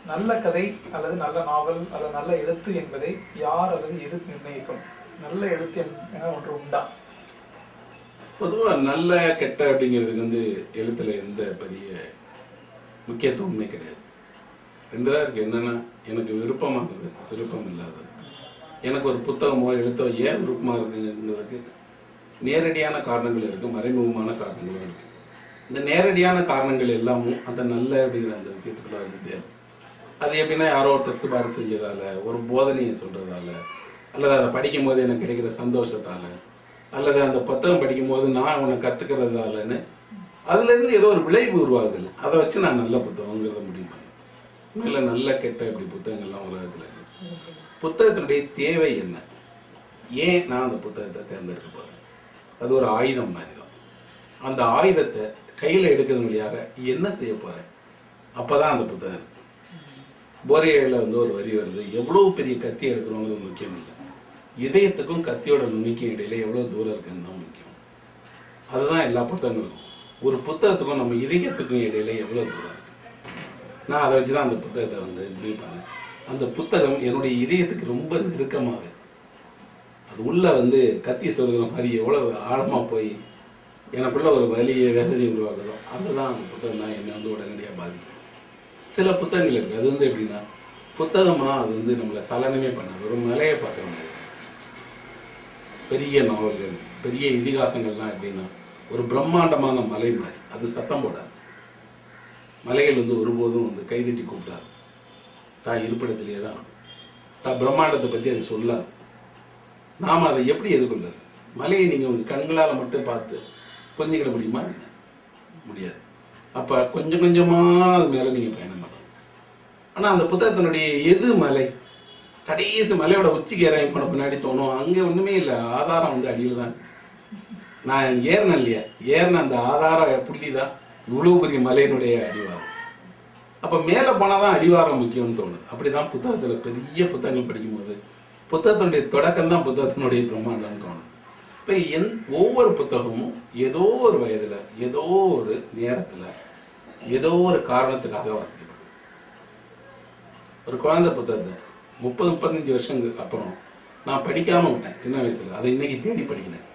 நல்ல கதை அல்லது நல்ல நாவல் அல்லது நல்ல எழுத்து என்பதை யார் அல்லது எது நிர்ணயிக்கும்? நல்ல எழுத்து என ஒன்று உண்டா? பொதுவாக நல்ல கெட்ட அப்படிங்கிறதுக்கு எழுத்துல எந்த பெரிய முக்கியத்துவமே கிடையாது. ரெண்டு தான் இருக்குது. என்னென்னா, எனக்கு விருப்பமானது, விருப்பம் இல்லாதது. எனக்கு ஒரு புத்தகமோ எழுத்தோ ஏன் விருப்பமாக இருக்குங்கிறதுக்கு நேரடியான காரணங்கள் இருக்குது, மறைமுகமான காரணங்களும் இருக்குது. இந்த நேரடியான காரணங்கள் எல்லாமும் அந்த நல்ல அப்படிங்கிற அந்த விஷயத்துக்குள்ள வந்து சேரும். அது எப்படின்னா, யாரோ ஒருத்தர் சிபாரிசு செஞ்சதால், ஒரு போதனையை சொல்கிறதால, அல்லது அதை படிக்கும் போது எனக்கு கிடைக்கிற சந்தோஷத்தால், அல்லது அந்த புத்தகம் படிக்கும்போது நான் உன்னை கற்றுக்கிறதாலன்னு அதுலேருந்து ஏதோ ஒரு விளைவு உருவாகுதில்லை. அதை வச்சு நான் நல்ல புத்தகங்கிறத முடிவு பண்ணேன். உண்மையில் நல்ல கெட்ட இப்படி புத்தகங்கள்லாம் உலகத்தில் இருக்குது. புத்தகத்தினுடைய தேவை என்ன, ஏன் நான் அந்த புத்தகத்தை தேர்ந்தெடுக்க போகிறேன்? அது ஒரு ஆயுதம் மாதிரி தான். அந்த ஆயுதத்தை கையில் எடுக்கிறது வழியாக என்ன செய்ய போகிறேன், அப்போ தான் அந்த புத்தகம் இருக்குது. போரையில் ஒரு வரி வருது, எவ்வளோ பெரிய கத்தி எடுக்கிறோங்கிறது முக்கியம் இல்லை, இதயத்துக்கும் கத்தியோட நுணுக்கும் இடையில எவ்வளோ தூரம் இருக்குன்னு தான் முக்கியம். அதுதான் எல்லா புத்தகங்களுக்கும். ஒரு புத்தகத்துக்கும் நம்ம இதயத்துக்கும் இடையில எவ்வளோ தூரம் இருக்கு. நான் அதை வச்சு தான் அந்த புத்தகத்தை முடிவு பண்ணேன். அந்த புத்தகம் என்னுடைய இதயத்துக்கு ரொம்ப நெருக்கமாக, அது உள்ள கத்தி சொல்கிற மாதிரி எவ்வளோ ஆழமாக போய் எனக்குள்ள ஒரு வலியை வேதனை உருவாக்குதோ, அதுதான் அந்த புத்தகம் தான் என்னை உடனடியாக பாதிக்கும். சில புத்தகங்கள் இருக்குது, அது எப்படின்னா, புத்தகமாக அது நம்மளை சலனமே பண்ணாது. ஒரு மலையை பார்க்குற மாதிரி. பெரிய நாவல்கள், பெரிய இதிகாசங்கள்லாம் எப்படின்னா, ஒரு பிரம்மாண்டமான மலை மாதிரி. அது சத்தம் போடாது. மலைகள் ஒருபோதும் கைதட்டி கூப்பிடாது. தான் இருப்பிடத்திலேயே தான் தான் பிரம்மாண்டத்தை பற்றி அது சொல்லாது. நாம் அதை எப்படி எதிர்கொள்வது? மலையை நீங்கள் கண்களால் மட்டும் பார்த்து புரிஞ்சுக்கிட முடியுமா? முடியாது. அப்போ கொஞ்சம் கொஞ்சமாக அது மேலே நீங்கள் பயணம் பண்ணணும். ஆனால் அந்த புத்தகத்தினுடைய எது மலை, கடைசி மலையோட உச்சிக்கு இறங்கி போன பின்னாடி தோணும், அங்கே ஒன்றுமே இல்லை, ஆதாரம் அடியில் தான் இருந்துச்சு. நான் ஏறினேன் இல்லையா, ஏறின அந்த ஆதாரம் புள்ளி தான் இவ்வளோ பெரிய மலையினுடைய அடிவாரம். அப்போ மேலே போனால் தான் அடிவாரம் முக்கியம்னு தோணுது. அப்படி தான் புத்தகத்தில் பெரிய புத்தகங்கள் படிக்கும்போது புத்தகத்தினுடைய தொடக்கம் தான் புத்தகத்தினுடைய பிரம்மாண்டம்னு தோணுது. இப்போ ஒவ்வொரு புத்தகமும் ஏதோ ஒரு வயதில், ஏதோ ஒரு நேரத்தில், ஏதோ ஒரு காரணத்துக்காக வாசிக்கப்படுது. ஒரு குழந்தை புத்தகத்தை 30-35 வருஷங்களுக்கு அப்புறம் நான் படிக்காமல் விட்டேன் சின்ன வயசில். அதை இன்னைக்கு தேடி படிக்கிறேன்.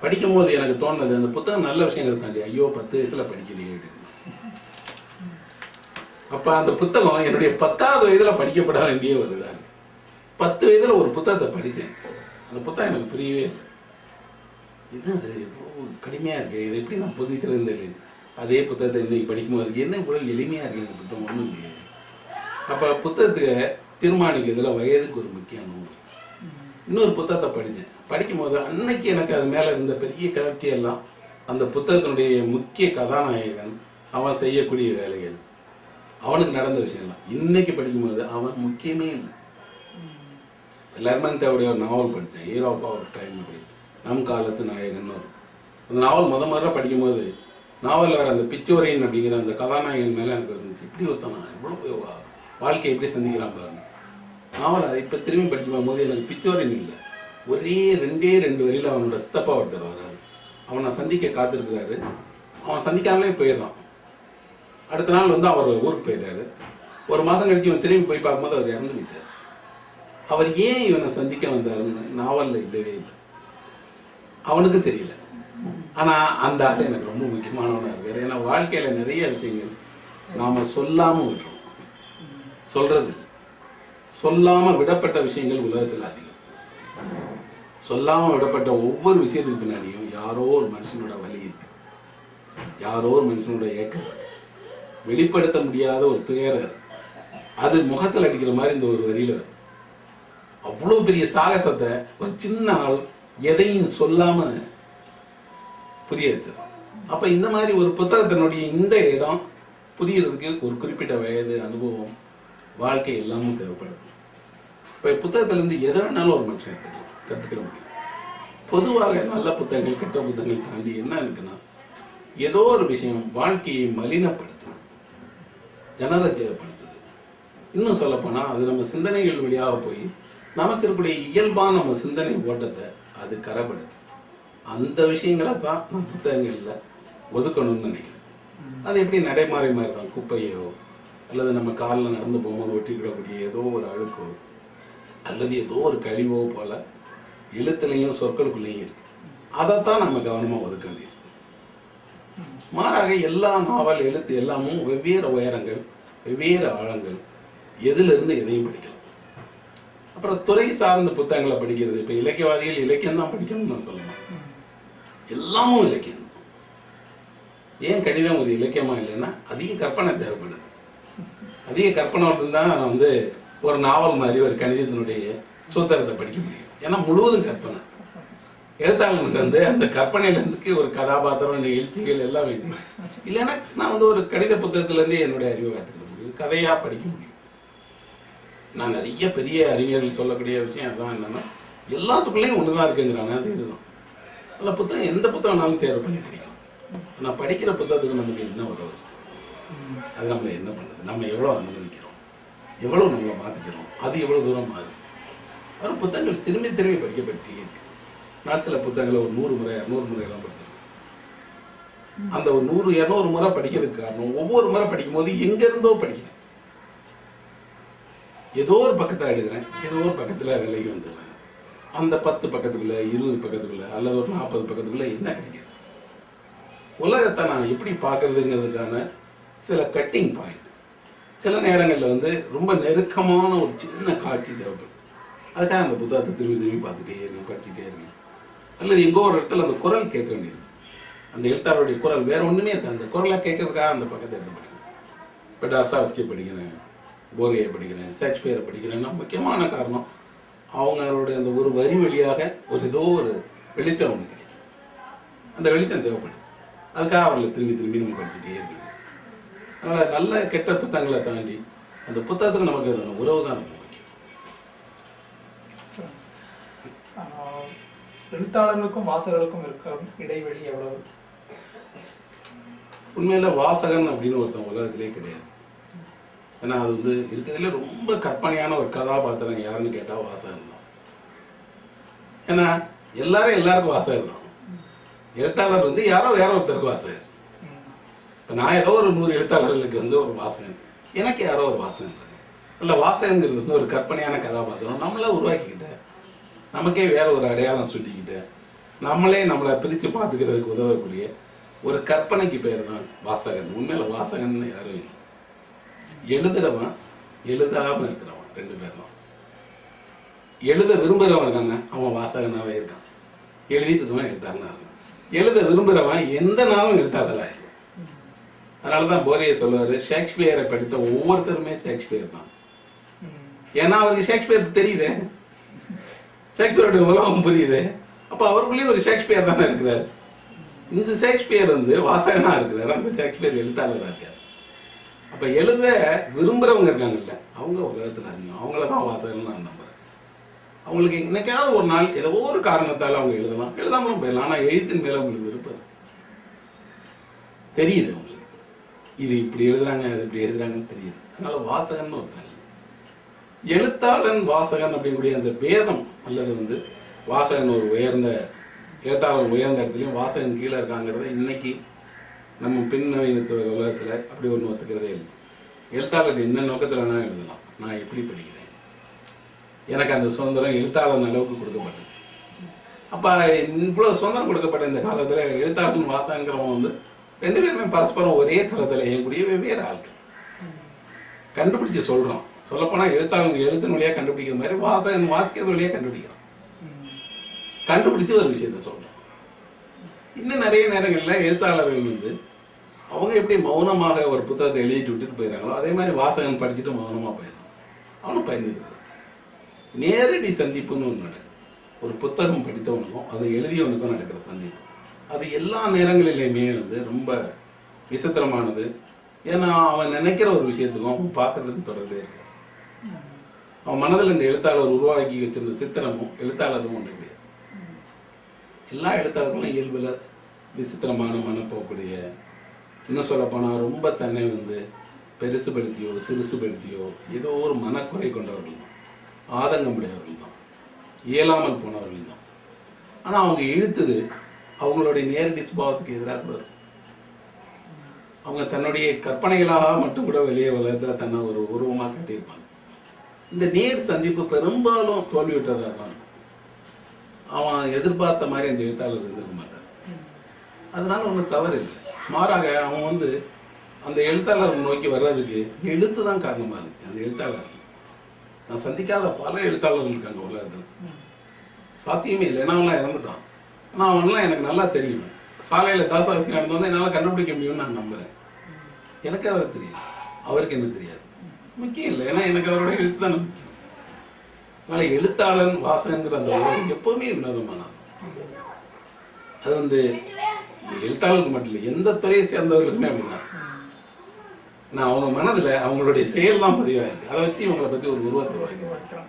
படிக்கும்போது எனக்கு தோணுது, அந்த புத்தகம் நல்ல விஷயங்கள் தாண்டி, ஐயோ 10 வயசில் படிக்கலையே அப்படின்னு. அப்போ அந்த புத்தகம் என்னுடைய 10வது வயதில் படிக்கப்பட வேண்டிய வருதான். 10 வயதில் ஒரு புத்தகத்தை படித்தேன். அந்த புத்தகம் எனக்கு புரியவே இல்லை. இது அது எவ்வளோ கடுமையாக இருக்குது, இதை எப்படி நான் புரிஞ்சுக்கிறது தெரியல. அதே புத்தகத்தை இன்னைக்கு படிக்கும்போது இருக்குது, என்ன இவ்வளோ எளிமையாக இருக்குது இந்த புத்தகம், ஒன்றும் இல்லையே. அப்போ புத்தகத்துக்கு தீர்மானிக்கிறதுல வயதுக்கு ஒரு முக்கிய நூல். இன்னொரு புத்தகத்தை படித்தேன். படிக்கும்போது அன்னைக்கு எனக்கு அது மேலே இருந்த பெரிய கிளர்ச்சியெல்லாம் அந்த புத்தகத்தினுடைய முக்கிய கதாநாயகன் அவன் செய்யக்கூடிய வேலைகள், அவனுக்கு நடந்த விஷயம்லாம் இன்னைக்கு படிக்கும்போது அவன் முக்கியமே இல்லை. லெர்மன் தேவுடைய ஒரு நாவல் படித்தேன், ஹீரோ ஆஃப் அவர் டைம் அப்படி, நம் காலத்து நாயகன். அந்த நாவல் முதல்ல படிக்கும்போது நாவலில் வர அந்த பிச்சோரையன் அப்படிங்கிற அந்த கதாநாயகன் மேலே எனக்கு இருந்துச்சு, இப்படி ஒருத்தனா எவ்வளோ வாழ்க்கையை எப்படி சந்திக்கிறான் பாருங்க. நாவலை இப்போ திரும்பி படிக்கும் போது எனக்கு பிச்சோரையன் இல்லை, ஒரே 2 வரியில் அவனோட சித்தப்பா ஒருத்தர் வர்றாரு. அவனை சந்திக்க காத்திருக்கிறாரு. அவன் சந்திக்காமலே போயிடுறான். அடுத்த நாள் அவர் ஊருக்கு போயிட்டாரு. ஒரு மாதம் கழிச்சு இவன் திரும்பி போய் பார்க்கும்போது அவர் இறந்து விட்டார். அவர் ஏன் இவனை சந்திக்க வந்தாருன்னு நாவலில் இல்லவே இல்லை, அவனுக்கு தெரியல. ஆனால் அந்த ஆள் எனக்கு ரொம்ப முக்கியமானவனாக இருக்கார். ஏன்னா வாழ்க்கையில் நிறைய விஷயங்கள் நாம் சொல்லாமல் விட்டுறோம், சொல்கிறது இல்லை. சொல்லாமல் விடப்பட்ட விஷயங்கள் உலகத்தில் அதிகம். சொல்லாமல் விடப்பட்ட ஒவ்வொரு விஷயத்துக்கு பின்னாடியும் யாரோ ஒரு மனுஷனோட வலி இருக்கு, யாரோ ஒரு மனுஷனோட ஏக்கம் இருக்கு, வெளிப்படுத்த முடியாத ஒரு துயரம் இருக்கு. அது முகத்தில் அடிக்கிற மாதிரி இந்த ஒரு வரியில வருது. அவ்வளோ பெரிய சாகசத்தை ஒரு சின்ன ஆள் எதையும் சொல்லாம புரிய வச்சிடும். அப்ப இந்த மாதிரி ஒரு புத்தகத்தினுடைய இந்த இடம் புரியறதுக்கு ஒரு குறிப்பிட்ட வயது, அனுபவம், வாழ்க்கை எல்லாமும் தேவைப்படுது. இப்போ புத்தகத்திலேருந்து எதை வேணாலும் ஒரு மனுஷன் கற்றுக்கிட முடியும். பொதுவாக நல்ல புத்தகங்கள், கெட்ட புத்தகங்கள் தாண்டி என்ன இருக்குன்னா, ஏதோ ஒரு விஷயம் வாழ்க்கையை மலினப்படுத்துது, ஜனரஞ்சகப்படுத்துது. இன்னும் சொல்லப்போனால் அது நம்ம சிந்தனைகள் வழியாக போய் நமக்கு இருக்கக்கூடிய இயல்பான நம்ம சிந்தனை ஓட்டத்தை அது கரைப்படுத்து. அந்த விஷயங்களை தான் நான் புத்தகங்களில் ஒதுக்கணும்னு நினைக்கிறேன். அது எப்படி நடைமுறை மாதிரி தான், குப்பையோ அல்லது நம்ம காலில் நடந்து போகும்போது ஒட்டிக்கிடக்கூடிய ஏதோ ஒரு அழுக்கோ அல்லது ஏதோ ஒரு கழிவோ போல எழுத்துலையும் சொற்களுக்குள்ளேயும் இருக்கு. அதைத்தான் நம்ம கவனமாக ஒதுக்க வேண்டியது. மாறாக எல்லா நாவல் எழுத்து எல்லாமும் வெவ்வேறு உயரங்கள், வெவ்வேறு ஆழங்கள், எதிலிருந்து எதையும் படிக்கலாம். அப்புறம் துறை சார்ந்த புத்தகங்களை படிக்கிறது. இப்போ இலக்கியவாதிகள் இலக்கியம் தான் படிக்கணும்னு நான் சொல்லணும். எல்லாமும் இலக்கியம் தான். ஏன் கடிதம் ஒரு இலக்கியமா இல்லைன்னா அதிக கற்பனை தேவைப்படுது. அதிக கற்பனை தான் வந்து ஒரு நாவல் மாதிரி ஒரு கணிதத்தினுடைய சூத்திரத்தை படிக்க முடியும். ஏன்னா முழுவதும் கற்பனை. எழுத்தாளனுக்கு வந்து அந்த கற்பனையிலேருந்து ஒரு கதாபாத்திரம், நிகழ்ச்சிகள் எல்லாம் வேணும். இல்லைன்னா நான் வந்து ஒரு கடித புத்தகத்திலேருந்து என்னுடைய அறிவை கற்றுக்க முடியும், கதையாக படிக்க முடியும். நான் நிறைய பெரிய அறிஞர்கள் சொல்லக்கூடிய விஷயம் அதான் என்னன்னா, எல்லாத்துக்குள்ளேயும் ஒன்று தான் இருக்குங்கிறாங்க. அது இதுதான். அதில் புத்தகம் எந்த புத்தகம்னாலும் தேர்வு பண்ணி படிக்கலாம். நான் படிக்கிற புத்தகத்துக்கு நமக்கு என்ன உறவு, அது நம்மளை என்ன பண்ணுது, நம்ம எவ்வளோ அனுமதிக்கிறோம், எவ்வளோ நம்மளை மாற்றிக்கிறோம், அது எவ்வளோ தூரம் மாறுது. ஒரு புத்தகங்கள் திரும்பி திரும்பி படிக்கப்பட்டே இருக்கு. நான் சில புத்தகங்களை ஒரு 100 முறை 200 முறையெல்லாம் படிச்சிருக்கேன். அந்த ஒரு 100 200 முறை படிக்கிறதுக்கு காரணம், ஒவ்வொரு முறை படிக்கும் போது எங்கேருந்தோ படிக்கிறேன். ஏதோ ஒரு பக்கத்தை எடுக்கிறேன், ஏதோ ஒரு பக்கத்தில் விலகி வந்துடுறேன். அந்த 10 பக்கத்துக்குள்ள 20 பக்கத்துக்குள்ள அல்லது ஒரு 40 பக்கத்துக்குள்ள என்ன கிடைக்குது, உலகத்தை நான் எப்படி பார்க்கறதுங்கிறதுக்கான சில கட்டிங் பாயிண்ட். சில நேரங்களில் வந்து ரொம்ப நெருக்கமான ஒரு சின்ன காட்சி தேவைப்படும். அதுக்காக அந்த புத்தகத்தை திரும்பி திரும்பி பார்த்துட்டே இருக்கேன், படிச்சுட்டே இருக்கேன். அல்லது எங்கோ ஒரு இடத்துல அந்த குரல் கேட்க வேண்டியது, அந்த எழுத்தாளருடைய குரல் வேற ஒன்றுமே இருக்கு, அந்த குரலை கேட்கறதுக்காக அந்த பக்கத்தை எடுத்து படிக்கணும். இப்போ டாஸ்டாவ்ஸ்கி படிக்கிறேன், போர்ஹே படிக்கிறேன், ஷேக்ஸ்பியரை படிக்கிறேன்னா முக்கியமான காரணம் அவங்களுடைய அந்த ஒரு வரி வழியாக ஒரு ஏதோ ஒரு வெளிச்சம் ஒன்று கிடைக்கும். அந்த வெளிச்சம் தேவைப்படுது. அதுக்காக அவர்களை திரும்பி திரும்பி நம்ம படிச்சுட்டே இருக்கணும். அதனால் நல்ல கெட்ட புத்தகங்களை தாண்டி அந்த புத்தகத்துக்கு நமக்கு உறவு தான் ரொம்ப முக்கியம். எழுத்தாளர்களுக்கும் வாசகர்களுக்கும் இருக்கிற இடைவெளி எவ்வளவு? உண்மையில வாசகன் அப்படின்னு ஒருத்தன் உலகத்திலே கிடையாது. ஏன்னா அது வந்து இருக்கிறதுல ரொம்ப கற்பனையான ஒரு கதாபாத்திரம் யாருன்னு கேட்டால் வாசகன் தான். ஏன்னா எல்லாருக்கும் வாசகர் தான். எழுத்தாளர் வந்து யாரோ வேற ஒருத்தருக்கு வாசகர். இப்போ நான் ஏதோ ஒரு 100 எழுத்தாளர்களுக்கு வந்து ஒரு வாசகன், எனக்கு யாரோ ஒரு வாசகன் இல்லை. வாசகங்கிறது வந்து ஒரு கற்பனையான கதாபாத்திரம் நம்மளே உருவாக்கிக்கிட்ட, நமக்கே வேற ஒரு அடையாளம் சுட்டிக்கிட்ட, நம்மளை பிரித்து பார்த்துக்கிறதுக்கு உதவக்கூடிய ஒரு கற்பனைக்கு பேர் தான் வாசகன். உண்மையில வாசகன் யாரும் இல்லை. எழுதுறவன் எழுதாம இருக்கிறவன் 2 பேர் தான். எழுத விரும்புகிறவன் இருக்காங்க, அவன் வாசகனாவே இருக்கான். எழுதிட்டு இருக்கவன் எழுத்தாளனா இருக்கான். எழுத விரும்புகிறவன் எந்த நாளும் எழுத்தாளரா இல்லை. அதனால தான் போர்ஹே சொல்லுவாரு, ஷேக்ஸ்பியரை படித்த ஒவ்வொருத்தருமே ஷேக்ஸ்பியர் தான். ஏன்னா அவருக்கு ஷேக்ஸ்பியர் தெரியுது, ஷேக்ஸ்பியருடைய உலகம் புரியுது. அப்போ அவருக்குள்ளேயும் ஒரு ஷேக்ஸ்பியர் தானே இருக்கிறார். இந்த ஷேக்ஸ்பியர் வந்து வாசகனா இருக்கிறார், அந்த ஷேக்ஸ்பியர் எழுத்தாளராக இருக்கார். அப்போ எழுத விரும்புகிறவங்க இருக்காங்கல்ல, அவங்க உலகத்தில் அதிகம். அவங்கள தான் வாசகன்னு நான் நம்புகிறேன். அவங்களுக்கு என்னைக்காவது ஒரு நாள் ஏதோ ஒரு காரணத்தால் அவங்க எழுதலாம், எழுதாமலும் போயிடலாம். ஆனால் எழுத்தின் மேலே அவங்களுக்கு விருப்பம் தெரியுது. அவங்களுக்கு இது இப்படி எழுதுறாங்க, அது இப்படி எழுதுறாங்கன்னு தெரியுது. அதனால வாசகன்னு ஒருத்தன். எழுத்தாளன் வாசகன் அப்படிங்கக்கூடிய அந்த பேதம், அல்லது வந்து வாசகன் ஒரு உயர்ந்த எழுத்தாளர் உயர்ந்த இடத்துலையும் வாசகன் கீழே இருக்காங்கிறத இன்னைக்கு நம்ம பின்னவீனத்துவ உலகத்தில் அப்படி ஒன்று ஒத்துக்கிறதே இல்லை. எழுத்தாளர் என்ன நோக்கத்தில் வேணால் எழுதலாம். நான் எப்படி படிக்கிறேன், எனக்கு அந்த சுதந்திரம் எழுத்தாளர் அளவுக்கு கொடுக்கப்பட்டது. அப்போ இவ்வளோ சுதந்திரம் கொடுக்கப்பட்ட இந்த காலத்தில் எழுத்தாளன் வாசகங்கிறவங்க வந்து 2 பேருமே பரஸ்பரம் ஒரே தளத்தில் இயங்கக்கூடிய வெவ்வேறு ஆட்கள். கண்டுபிடிச்சு சொல்கிறோம். சொல்லப்போனால் எழுத்தாளன் எழுத்தின் வழியாக கண்டுபிடிக்கிற மாதிரி வாசகன் வாசிக்கிறது வழியாக கண்டுபிடிக்கிறான். கண்டுபிடிச்சு ஒரு விஷயத்த சொல்கிறோம். இன்னும் நிறைய நேரங்களில் எழுத்தாளர்கள் வந்து அவங்க எப்படி மௌனமாக ஒரு புத்தகத்தை எழுதிட்டு விட்டுட்டு போயிடறாங்களோ, அதே மாதிரி வாசகன் படிச்சுட்டு மௌனமாக போயிடறான். அவனும் பயந்துக்கிறது. நேரடி சந்திப்புன்னு ஒன்று நடக்குது. ஒரு புத்தகம் படித்தவனுக்கும் அதை எழுதியவனுக்கும் நடக்கிற சந்திப்பு, அது எல்லா நேரங்களிலையுமே வந்து ரொம்ப விசித்திரமானது. ஏன்னா அவன் நினைக்கிற ஒரு விஷயத்துக்கும் அவன் பார்க்கறதுக்கும் தொடர்பே இருக்காது. அவன் மனதில் இந்த எழுத்தாளர் உருவாக்கி வச்சிருந்த சித்திரமும் எழுத்தாளரும் ஒன்று கிடையாது. எல்லா எழுத்தாளர்களும் இயல்பில் விசித்திரமான மனப்போக்குடைய, இன்னும் சொல்லப்போனால் ரொம்ப தன்னை வந்து பெருசுபடுத்தியோ சிறுசுபடுத்தியோ ஏதோ ஒரு மனக்குறை கொண்டவர்கள் தான், ஆதங்கம் உடையவர்கள் தான், இயலாமல் போனவர்கள் தான். ஆனால் அவங்க இழுத்தது அவங்களுடைய நேரடி சுபாவத்துக்கு எதிராக வரும். அவங்க தன்னுடைய கற்பனைகளாக மட்டும் கூட வெளியே உலகத்தில் தன்னை ஒரு உருவமாக காட்டியிருப்பாங்க. இந்த நேர் சந்திப்பு பெரும்பாலும் தோல்வியுற்றதாக தான். அவன் எதிர்பார்த்த மாதிரி அந்த எழுத்தாளர் இருந்திருக்க மாட்டார். அதனால ஒன்றும் தவறு இல்லை. மாறாக அவன் அந்த எழுத்தாளர் நோக்கி வர்றதுக்கு எழுத்து தான் காரணமாக இருந்துச்சு. அந்த எழுத்தாளர் நான் சந்திக்காத பல எழுத்தாளர்கள் இருக்காங்க உலகத்தில், சாத்தியமே இல்லை. ஏன்னா அவன்லாம் இறந்துட்டான். ஆனால் அவன்லாம் எனக்கு நல்லா தெரியும். சாலையில் தாசாசி நடந்து வந்து என்னால் கண்டுபிடிக்க முடியும்னு நான் நம்புகிறேன். எனக்கு அவர் தெரியாது, அவருக்கு என்ன தெரியாது, முக்கியம் இல்லை. ஏன்னா எனக்கு அவரோட எழுத்து தானே முக்கியம். அதனால் எழுத்தாளன் வாசகங்கிற அந்த உலகம் எப்போவுமே வினோதமானது. அது எழுத்தாளருக்கு மட்டும் இல்லை, எந்த துறையை சேர்ந்தவர்களுக்குமே அப்படிதான். நான் அவங்க மனதில் அவங்களுடைய செயல் தான் பதிவாக இருக்குது. அதை வச்சு இவங்களை பற்றி ஒரு உருவத்தை வாங்கிடுவாங்க.